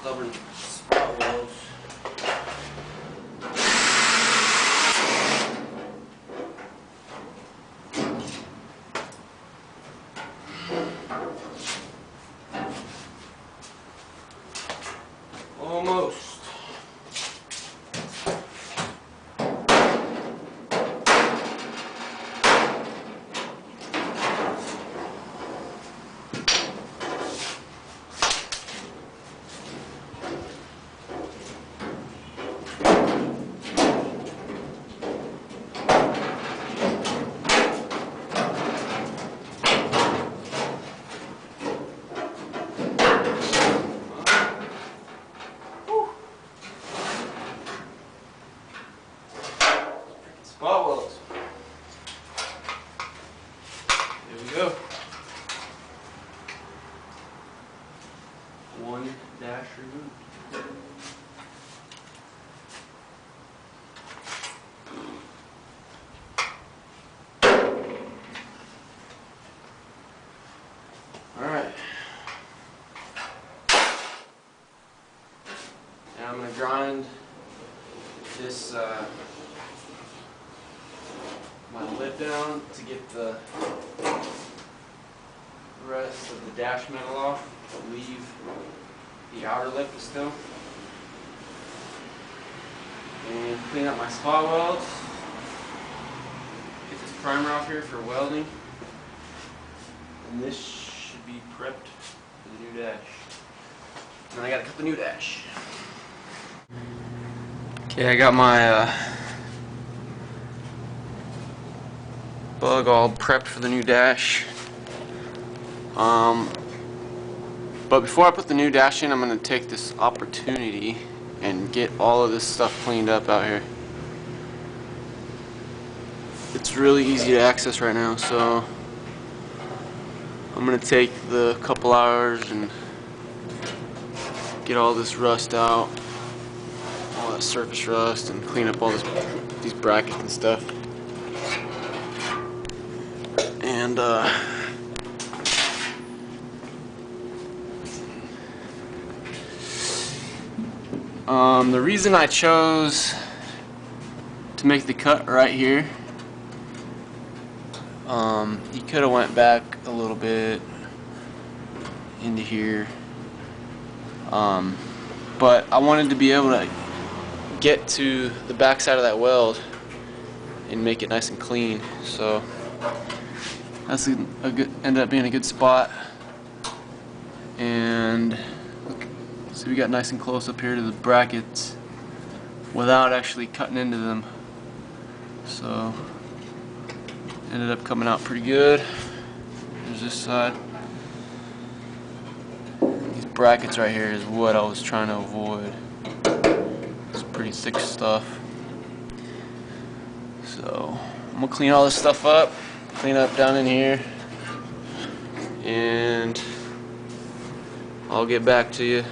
Stubborn spot welds. Almost. Spot welds. There we go. One dash removed. Alright. Now I'm going to grind this my lip down to get the rest of the dash metal off, but leave the outer lip still. And clean up my spot welds. Get this primer off here for welding. And this should be prepped for the new dash. And then I gotta cut the new dash. Okay, I got my bug all prepped for the new dash. But before I put the new dash in, I'm going to take this opportunity and get all of this stuff cleaned up out here. It's really easy to access right now, so I'm going to take the couple hours and get all this rust out, all that surface rust, and clean up all these brackets and stuff. And the reason I chose to make the cut right here, you could have went back a little bit into here, but I wanted to be able to get to the back side of that weld and make it nice and clean. So that's ended up being a good spot. And so we got nice and close up here to the brackets without actually cutting into them. So ended up coming out pretty good. There's this side. These brackets right here is what I was trying to avoid. It's pretty thick stuff. So I'm gonna clean all this stuff up, clean up down in here, and I'll get back to you.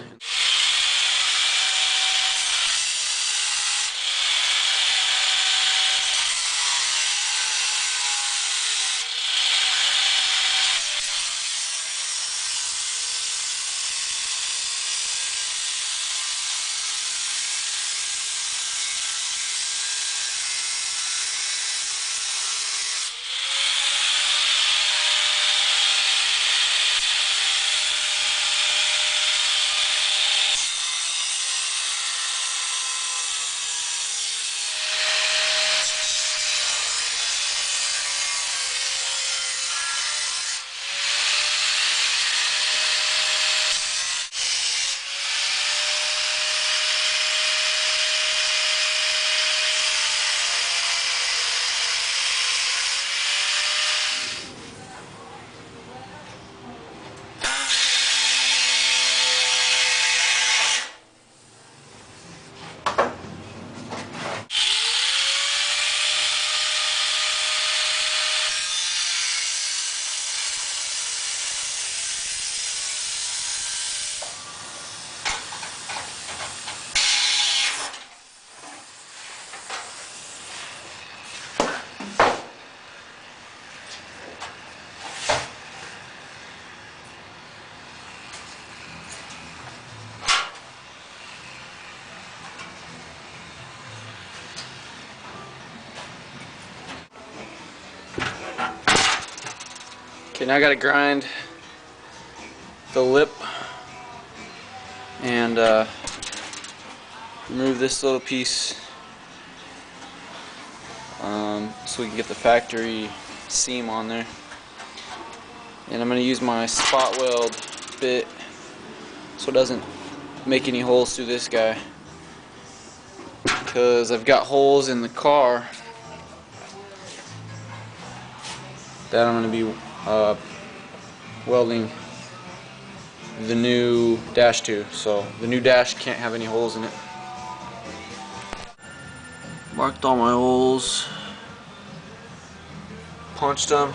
Okay, now I gotta grind the lip and remove this little piece so we can get the factory seam on there. And I'm going to use my spot weld bit so it doesn't make any holes through this guy, because I've got holes in the car that I'm going to be welding the new dash to, so the new dash can't have any holes in it. Marked all my holes, punched them.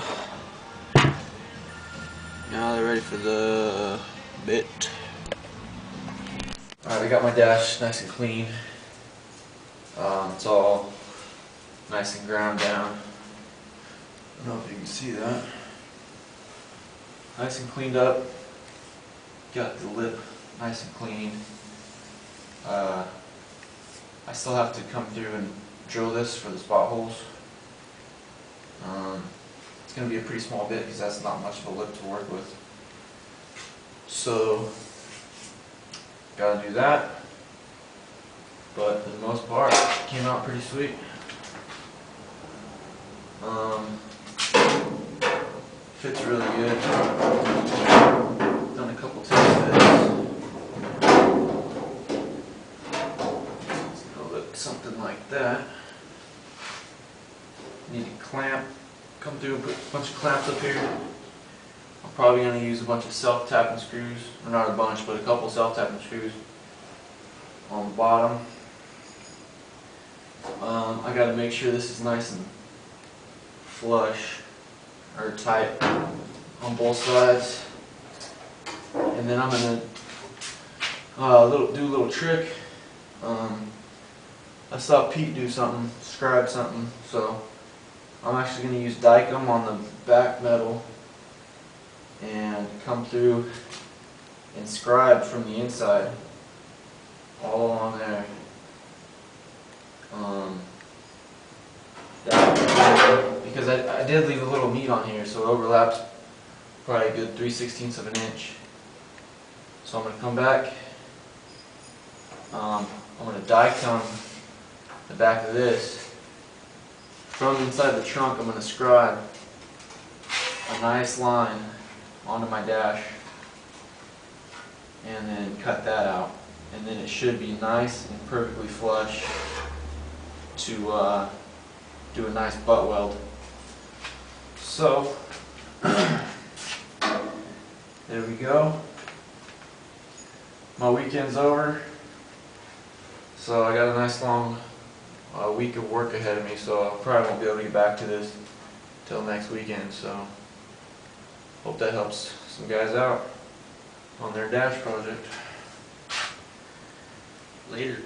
Now they're ready for the bit. Alright, I got my dash nice and clean. It's all nice and ground down. I don't know if you can see that. Nice and cleaned up. Got the lip nice and clean. I still have to come through and drill this for the spot holes. It's going to be a pretty small bit because that's not much of a lip to work with. So, gotta do that. But for the most part, it came out pretty sweet. Fits really good. Done a couple test fits. It's gonna look something like that. Need to clamp. Come through and put a bunch of clamps up here. I'm probably going to use a bunch of self-tapping screws, or not a bunch, but a couple self-tapping screws on the bottom. I got to make sure this is nice and flush, or tight on both sides. And then I'm going to do a little trick. I saw Pete do something, scribe something, so I'm actually going to use Dykem on the back metal and come through and scribe from the inside all along there. Because I did leave a little meat on here, so it overlaps probably a good 3/16 of an inch. So I'm going to come back, I'm going to Dykem the back of this. From inside the trunk, I'm going to scribe a nice line onto my dash and then cut that out. And then it should be nice and perfectly flush to do a nice butt weld. So, there we go. My weekend's over. So I got a nice long week of work ahead of me, so I probably won't be able to get back to this till next weekend. So hope that helps some guys out on their dash project. Later.